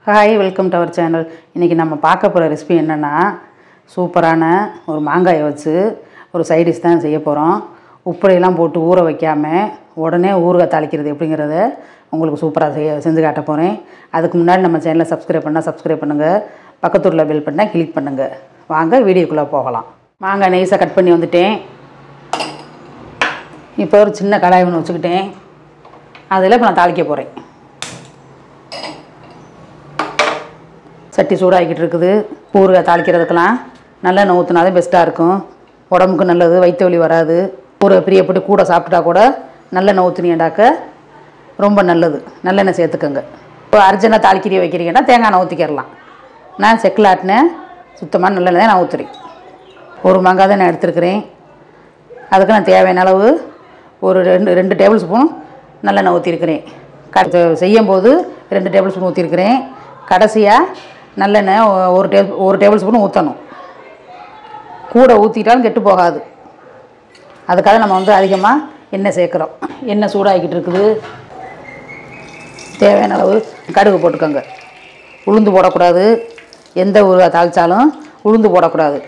Hi, welcome to our channel. இன்றைக்கி நம்ம பார்க்க போகிற ரெசிபி என்னென்னா, சூப்பரான ஒரு மாங்காயை வச்சு ஒரு சைடிஷ் தான் செய்ய போகிறோம். உப்புலையெல்லாம் போட்டு ஊற வைக்காமல் உடனே ஊறுகாய் தாளிக்கிறது எப்படிங்கிறத உங்களுக்கு சூப்பராக செஞ்சு காட்ட போகிறேன். அதுக்கு முன்னாடி நம்ம சேனலை சப்ஸ்கிரைப் பண்ணுங்கள், பக்கத்துல பெல் பட்டனை கிளிக் பண்ணுங்கள். வாங்க வீடியோக்குள்ளே போகலாம். மாங்காய் நைஸாக கட் பண்ணி வந்துட்டேன். இப்போ ஒரு சின்ன கடாய் ஒன்று வச்சுக்கிட்டேன். அதில் இப்போ நான் தாளிக்க போகிறேன். சட்டி சூடாகிக்கிட்டு இருக்குது. ஊறுகாய் தாளிக்கிறதுக்கெல்லாம் நல்லெண்ணெய் ஊற்றினா தான் பெஸ்ட்டாக இருக்கும். உடம்புக்கு நல்லது, வயிற்று வலி வராது. ஊறுகாய் பிரியப்பட்டு கூட சாப்பிட்டா கூட நல்லெண்ணெய் ஊற்றினியண்டாக்க ரொம்ப நல்லது. நல்லெண்ணெய் சேர்த்துக்கோங்க. இப்போ அர்ஜென்ட்டாக தாளிக்கிறிய வைக்கிறீங்கன்னா தேங்காய் எண்ணெய் ஊற்றிக்கிறலாம். நான் செக்கில் ஆட்டினேன் சுத்தமான நல்லெண்ணெய் நான் ஊற்றுறேன். ஒரு மாங்காய் தான் நான் எடுத்துருக்கிறேன். அதுக்கு நான் தேவையான அளவு ஒரு ரெண்டு டேபிள் ஸ்பூன் நல்லெண்ணெய் ஊற்றிருக்கிறேன். செய்யும்போது 2 டேபிள் ஸ்பூன் ஊற்றிருக்கிறேன். கடைசியாக நல்லெண்ணெய் ஒரு டேபிள் ஸ்பூன் ஊற்றணும். கூட ஊற்றிட்டாலும் கெட்டு போகாது. அதுக்காக நம்ம அதிகமாக எண்ணெய் சேர்க்குறோம். எண்ணெய் சூடாகிக்கிட்டு இருக்குது. தேவையான அளவு கடுகு போட்டுக்கோங்க. உளுந்து போடக்கூடாது. எந்த ஊறுகாய் தாளித்தாலும் உளுந்து போடக்கூடாது.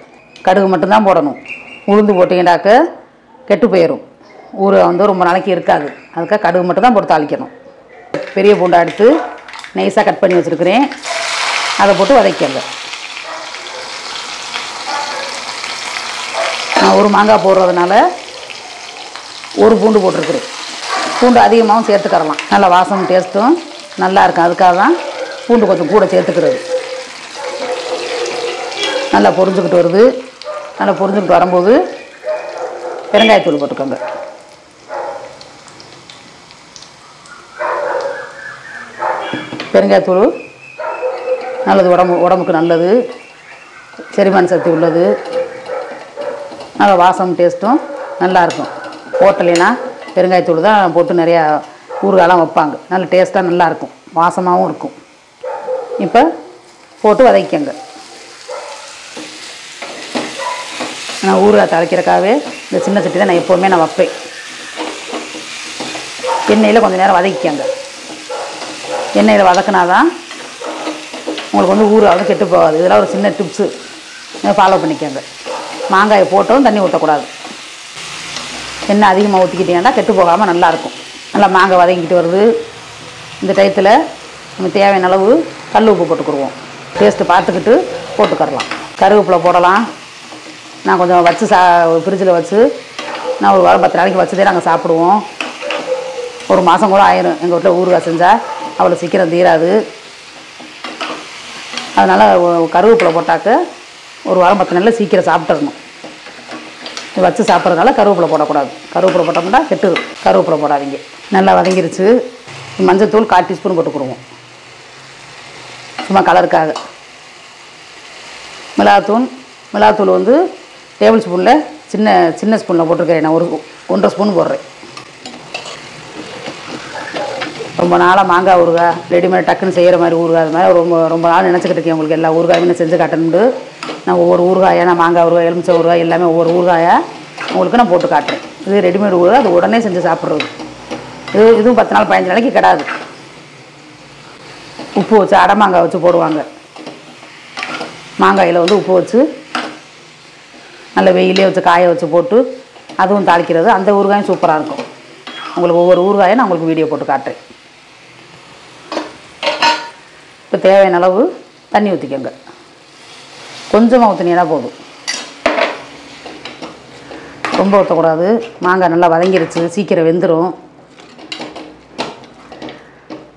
கடுகு மட்டும்தான் போடணும். உளுந்து போட்டிங்கன்னாக்க கெட்டு போயிடும். ஊறுகாய் ரொம்ப நாளைக்கு இருக்காது. அதுக்காக கடுகு மட்டும்தான் போட்டு தாளிக்கணும். பெரிய பூண்டை எடுத்து நைஸாக கட் பண்ணி வச்சுருக்கிறேன். அதை போட்டு வதக்கிங்க. நான் ஒரு மாங்காய் போடுறதுனால ஒரு பூண்டு போட்டிருக்கிறேன். பூண்டு அதிகமாகவும் சேர்த்துக்கறலாம். நல்லா வாசம் டேஸ்ட்டும் நல்லா இருக்கும். அதுக்காக தான் பூண்டு கொஞ்சம் கூட சேர்த்துக்கிறது. நல்லா பொரிஞ்சுக்கிட்டு வருது. நல்லா பொரிஞ்சுக்கிட்டு வரும்போது பெருங்காயத்தூள் போட்டுக்கோங்க. பெருங்காயத்தூள் நல்லது, உடம்புக்கு நல்லது, செரிமான சக்தி உள்ளது. நல்ல வாசம் டேஸ்ட்டும் நல்லாயிருக்கும். ஹோட்டல்லாம் பெருங்காயத்தூள் தான் போட்டு நிறையா ஊறுகாயெல்லாம் வைப்பாங்க. நல்ல டேஸ்ட்டாக நல்லாயிருக்கும், வாசமாகவும் இருக்கும். இப்போ போட்டு வதக்கிக்கங்க. நான் ஊறுகாய் தாளிக்கிறக்காகவே இந்த சின்ன சட்டி தான் நான் எப்போவுமே வைப்பேன். எண்ணெயில் கொஞ்சம் நேரம் வதக்கிக்கங்க. எண்ணெயில் வதக்கினாதான் உங்களுக்கு ஊறுகாய் கெட்டு போகாது. இதெல்லாம் ஒரு சின்ன டிப்ஸு, ஃபாலோ பண்ணிக்கோங்க. மாங்காயை போட்டதும் தண்ணி ஊற்றக்கூடாது. எண்ணெய் அதிகமாக ஊற்றிக்கிட்டீங்கன்னா கெட்டு போகாமல் நல்லாயிருக்கும். நல்லா மாங்காய் வதங்கிக்கிட்டு வருது. இந்த டயத்தில் நம்ம தேவையான அளவு கல் உப்பு போட்டுக்கிடுவோம். டேஸ்ட்டு பார்த்துக்கிட்டு போட்டுக்கரலாம். கருவேப்பிலை போடலாம். நான் கொஞ்சம் வச்சு ஃப்ரிட்ஜில் வச்சு நான் ஒரு வாரம் 10 நாளைக்கு வச்சுதே நாங்கள் சாப்பிடுவோம். ஒரு மாதம் கூட ஆயிரும். எங்கள் வீட்டில் ஊறுகாய் செஞ்சால் அவ்வளோ சீக்கிரம் தீராது. அதனால் கருவேப்பிலை போட்டாக்க ஒரு வாரம் 10 நாளில் சீக்கிரம் சாப்பிட்டுடணும். வச்சு சாப்பிட்றதுனால கருவேப்பிலை போடக்கூடாது. கருவேப்பிலை போட்டோம்னா கெட்டுது. கருவேப்பிலை போடாதீங்க. நல்லா வதங்கிருச்சு. மஞ்சத்தூள் 1/4 டீஸ்பூன் போட்டுக்கிடுவோம், சும்மா கலருக்காக. மிளகாத்தூள் டேபிள் ஸ்பூனில் சின்ன ஸ்பூனில் போட்டிருக்கிறேன். நான் ஒரு 1.5 ஸ்பூன் போடுறேன். ரொம்ப நாளாக மாங்காய் ஊறுகாய் ரெடிமேட் டக்குன்னு செய்கிற மாதிரி ஊறுகாய் அது மாதிரி ரொம்ப நாள் நினச்சிக்கிட்டு இருக்கேன். உங்களுக்கு எல்லா ஊறுகாயுமே செஞ்சு காட்டணும்னு நான் ஒவ்வொரு ஊறுகாயாக, நான் மாங்காய் ஊறுகாய், எலுமிச்சை ஊறுகாய் எல்லாமே ஒவ்வொரு ஊறுகாயாக உங்களுக்கு நான் போட்டு காட்டுறேன். இது ரெடிமேட் ஊறுகாய், அது உடனே செஞ்சு சாப்பிட்றது. இதுவும் 10 நாள் 15 நாளைக்கு கிடாது. உப்பு வச்சு அடை மாங்காய் வச்சு போடுவாங்க. மாங்காயில் உப்பு வச்சு நல்ல வெயிலே வச்சு காய வச்சு போட்டு அதுவும் தாளிக்கிறது. அந்த ஊறுகாயும் சூப்பராக இருக்கும். உங்களுக்கு ஒவ்வொரு ஊறுகாயை நான் உங்களுக்கு வீடியோ போட்டு காட்டுறேன். இப்போ தேவையான அளவு தண்ணி ஊற்றிக்கோங்க. கொஞ்சமாக ஊற்றினீங்கன்னா போதும், ரொம்ப ஊற்றக்கூடாது. மாங்காய் நல்லா வதங்கிருச்சு, சீக்கிரம் வெந்துடும்.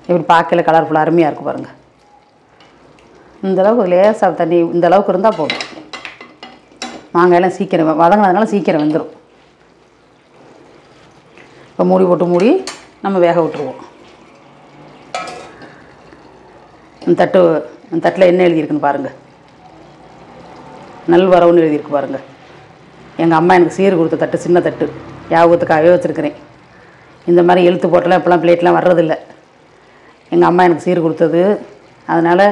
இப்படி பார்க்கல கலர்ஃபுல்லாக அருமையாக இருக்கும் பாருங்கள். இந்தளவுக்கு லேசாக தண்ணி இந்தளவுக்கு இருந்தால் போதும். மாங்காயெல்லாம் சீக்கிரம் வதங்கினதுனால சீக்கிரம் வெந்துடும். இப்போ மூடி நம்ம வேக விட்டுருவோம். இந்த தட்டில் என்ன எழுதியிருக்குன்னு பாருங்கள். நல்வரவுன்னு எழுதியிருக்கு பாருங்கள். எங்கள் அம்மா எனக்கு சீர் கொடுத்த தட்டு, சின்ன தட்டு, யாபகத்துக்காகவே வச்சுருக்கிறேன். இந்த மாதிரி எழுத்து போட்டெல்லாம் இப்போலாம் பிளேட்லாம் வர்றதில்லை. எங்கள் அம்மா எனக்கு சீர் கொடுத்தது. அதனால்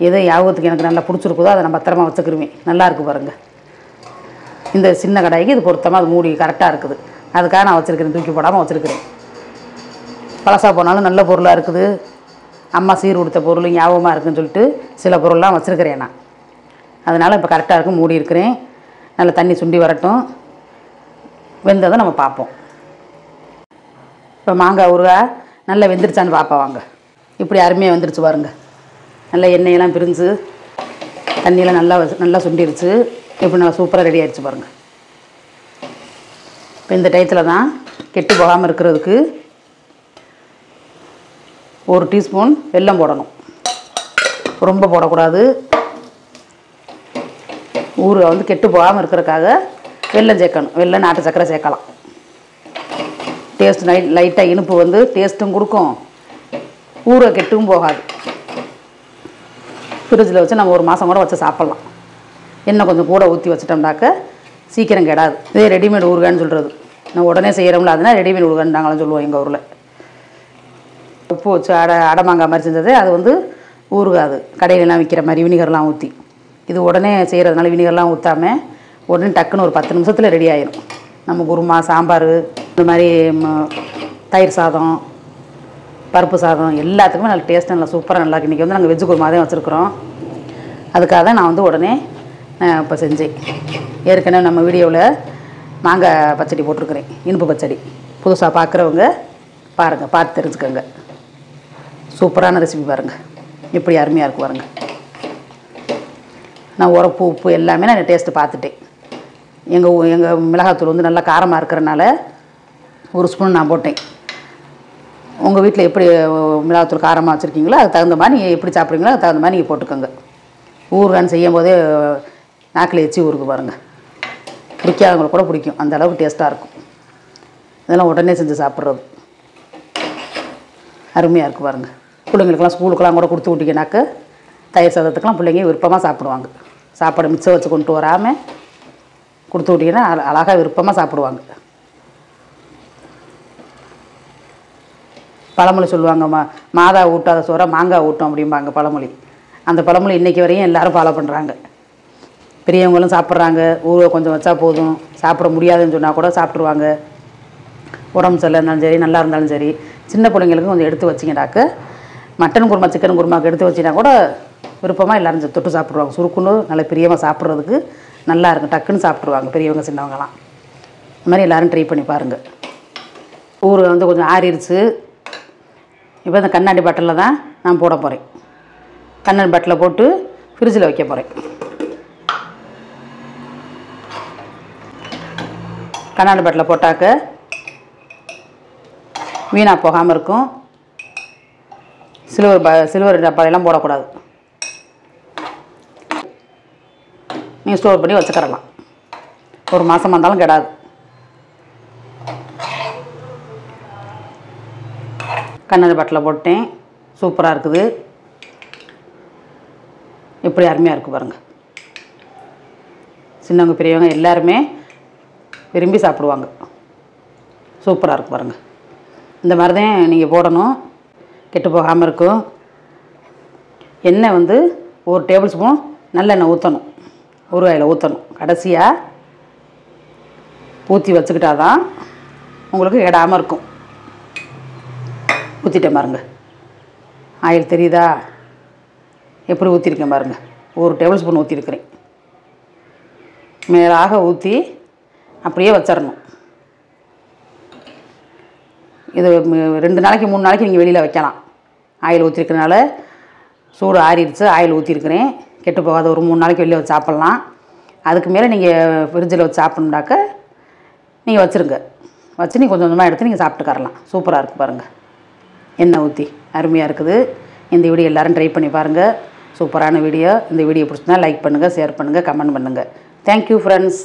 எதோ யாபகத்துக்கு எனக்கு நல்லா பிடிச்சிருக்குதோ அதை நான் பத்திரமா வச்சுக்கிருவேன். நல்லாயிருக்கு பாருங்கள். இந்த சின்ன கடாய்க்கு இது பொருத்தமாக அது மூடி கரெக்டாக இருக்குது. அதுக்காக நான் வச்சுருக்கிறேன், தூக்கி போடாமல் வச்சுருக்கிறேன். பழசாக போனாலும் நல்ல பொருளாக இருக்குது. அம்மா சீர் கொடுத்த பொருள் ஞாபகமாக இருக்குன்னு சொல்லிட்டு சில பொருள்லாம் வச்சுருக்கிறேன் நான். அதனால் இப்போ கரெக்டாக இருக்கும், மூடி இருக்கிறேன். நல்லா தண்ணி சுண்டி வரட்டும், வெந்ததை நம்ம பார்ப்போம். இப்போ மாங்காய் ஊறுகாய் நல்லா வெந்துருச்சான்னு பார்ப்போம் வாங்க. இப்படி அருமையாக வெந்துருச்சு பாருங்கள். நல்லா எண்ணெயெல்லாம் பிரிஞ்சு தண்ணியெல்லாம் நல்லா சுண்டிருச்சு. இப்போ நல்லா சூப்பராக ரெடி ஆகிடுச்சு பாருங்கள். இப்போ இந்த டயத்தில் தான் கெட்டு போகாமல் இருக்கிறதுக்கு 1 டீஸ்பூன் வெல்லம் போடணும். ரொம்ப போடக்கூடாது. ஊறுகாய் வந்து கெட்டு போகாமல் இருக்கிறதுக்காக வெல்லம் சேர்க்கணும். வெல்லம் நாட்டு சர்க்கரை சேர்க்கலாம். டேஸ்ட் லைட்டாக இனிப்பு வந்து டேஸ்ட்டும் கொடுக்கும், ஊறுகாய் கெட்டும் போகாது. ஃப்ரிட்ஜில் வச்சு நம்ம 1 மாதம் கூட வச்சு சாப்பிட்லாம். எண்ணெய் கொஞ்சம் கூட ஊற்றி வச்சிட்டோம்னாக்க சீக்கிரம் கெடாது. இதே ரெடிமேட் ஊறுகாய்னு சொல்கிறது. நான் உடனே செய்கிறோம்ல, அதுனா ரெடிமேட் ஊறுகாய்னு நாங்களாம் சொல்லுவோம் எங்கள் ஊரில். உப்பு வச்சு அடை மாங்காய் மாதிரி செஞ்சது அது வந்து ஊறுகாது. கடையிலலாம் விற்கிற மாதிரி வினிகர்லாம் ஊற்றி. இது உடனே செய்கிறதுனால வினிகர்லாம் ஊற்றாமல் உடனே டக்குன்னு ஒரு 10 நிமிஷத்தில் ரெடி ஆயிடும். நம்ம குருமா, சாம்பார், இந்த மாதிரி தயிர் சாதம், பருப்பு சாதம் எல்லாத்துக்குமே நல்ல டேஸ்ட்டாக நல்லா சூப்பராக நல்லா. இன்றைக்கி வந்து நாங்கள் வெஜ்ஜு குருமா தான் வச்சுருக்குறோம். அதுக்காக தான் நான் வந்து உடனே இப்போ செஞ்சேன். ஏற்கனவே நம்ம வீடியோவில் மாங்காய் பச்சடி போட்டிருக்கிறேன், இனிப்பு பச்சடி. புதுசாக பார்க்குறவங்க பாருங்கள், பார்த்து தெரிஞ்சுக்கோங்க. சூப்பரான ரெசிபி பாருங்கள், எப்படி அருமையாக இருக்குது பாருங்கள். நான் உரப்பு உப்பு எல்லாமே நான் டேஸ்ட்டு பார்த்துட்டேன். எங்கள் மிளகாத்தூள் வந்து நல்லா காரமாக இருக்கிறனால 1 ஸ்பூன் நான் போட்டேன். உங்கள் வீட்டில் எப்படி மிளகாத்தூள் காரமாக வச்சுருக்கீங்களோ அதுக்கு தகுந்த மாதிரி நீங்கள் எப்படி சாப்பிட்றீங்களோ அதுக்கு தகுந்த மாதிரி நீங்கள் போட்டுக்கோங்க. ஊறுகான்னு செய்யும் போதே நாக்கில் எச்சி ஊறுக்கு பாருங்கள். பிடிக்காதவங்களுக்கு கூட பிடிக்கும், அந்த அளவுக்கு டேஸ்ட்டாக இருக்கும். இதெல்லாம் உடனே செஞ்சு சாப்பிட்றது அருமையாக இருக்குது பாருங்கள். பிள்ளைங்களுக்கெல்லாம் ஸ்கூலுக்கெல்லாம் கூட கொடுத்து விட்டிங்கனாக்க தயிர் சாதத்துக்கெலாம் பிள்ளைங்க விருப்பமாக சாப்பிடுவாங்க. சாப்பாடு மிச்சம் வச்சு கொண்டு வராமல் கொடுத்து விட்டிங்கன்னா அழகாக விருப்பமாக சாப்பிடுவாங்க. பழமொழி சொல்லுவாங்க, மாதா ஊட்டாத சோற மாங்காய் ஊட்டும் அப்படிம்பாங்க பழமொழி. அந்த பழமொழி இன்றைக்கி வரையும் எல்லோரும் ஃபாலோ பண்ணுறாங்க. பெரியவங்களும் சாப்பிட்றாங்க. ஊறுகாய் கொஞ்சம் வச்சா போதும், சாப்பிட முடியாதுன்னு சொன்னால் கூட சாப்பிட்ருவாங்க. உடம்பு சரியில்லை இருந்தாலும் சரி, நல்லா இருந்தாலும் சரி. சின்ன பிள்ளைங்களுக்கும் கொஞ்சம் எடுத்து வச்சிங்கனாக்க மட்டன் குருமா, சிக்கன் குருமாவுக்கு எடுத்து வச்சிங்கன்னா கூட விருப்பமாக எல்லோரும் தொட்டு சாப்பிட்ருவாங்க. சுருக்குன்னு நல்லா பிரியமாக சாப்பிட்றதுக்கு நல்லா இருக்கும். டக்குன்னு சாப்பிட்ருவாங்க பெரியவங்க சின்னவங்கலாம். இந்த மாதிரி எல்லோரும் ட்ரை பண்ணி பாருங்கள். ஊறுகாய் வந்து கொஞ்சம் ஆறிடுச்சு. இப்போ இந்த கண்ணாடி பாட்டிலில் தான் நான் போட போகிறேன். கண்ணாடி பாட்டிலில் போட்டு ஃப்ரிட்ஜில் வைக்க போகிறேன். கண்ணாடி பாட்டிலில் போட்டாக்க வீணாக போகாமல் இருக்கும். சில்வர் டப்பாலெல்லாம் போடக்கூடாது. நீங்கள் ஸ்டோர் பண்ணி வச்சுக்கிறலாம். 1 மாதமாக இருந்தாலும் கெடாது. கண்ணாடி பாட்டிலில் போட்டேன். சூப்பராக இருக்குது. எப்படி அருமையாக இருக்குது பாருங்கள். சின்னவங்க பெரியவங்க எல்லாருமே விரும்பி சாப்பிடுவாங்க. சூப்பராக இருக்குது பாருங்கள். இந்த மாதிரி தான் நீங்கள் போடணும், கெட்டு போகாமல் இருக்கும். எண்ணெய் வந்து 1 டேபிள் ஸ்பூன் நல்லெண்ணெய் ஊற்றணும். ஊறுகாயில் ஊற்றணும். கடைசியாக ஊற்றி வச்சுக்கிட்டா தான் உங்களுக்கு கெடாமல் இருக்கும். ஊற்றிட்டேன் பாருங்கள். ஆயில் தெரியுதா? எப்படி ஊற்றிருக்கேன் பாருங்கள். 1 டேபிள் ஸ்பூன் ஊற்றிருக்கிறேன். மேலாக ஊற்றி அப்படியே வச்சிடணும். இது 2 நாளைக்கு 3 நாளைக்கு நீங்கள் வெளியில் வைக்கலாம். ஆயில் ஊற்றிருக்கிறனால சூடு ஆறிடுச்சு. ஆயில் ஊற்றிருக்கிறேன். கெட்டு போகாத ஒரு 3 நாளைக்கு வெளியில் வச்சு சாப்பிட்லாம். அதுக்கு மேலே நீங்கள் ஃப்ரிட்ஜில் வச்சு சாப்பிட்ணுன்னாக்க நீங்கள் வச்சுருங்க. வச்சு நீங்கள் கொஞ்சம் கொஞ்சமாக எடுத்து நீங்கள் சாப்பிட்டுக்கரலாம். சூப்பராக இருக்குது பாருங்கள். எண்ணெய் ஊற்றி அருமையாக இருக்குது. இந்த வீடியோ எல்லோரும் ட்ரை பண்ணி பாருங்கள். சூப்பரான வீடியோ. இந்த வீடியோ பிடிச்சிருந்தா லைக் பண்ணுங்கள், ஷேர் பண்ணுங்கள், கமெண்ட் பண்ணுங்கள். Thank you friends.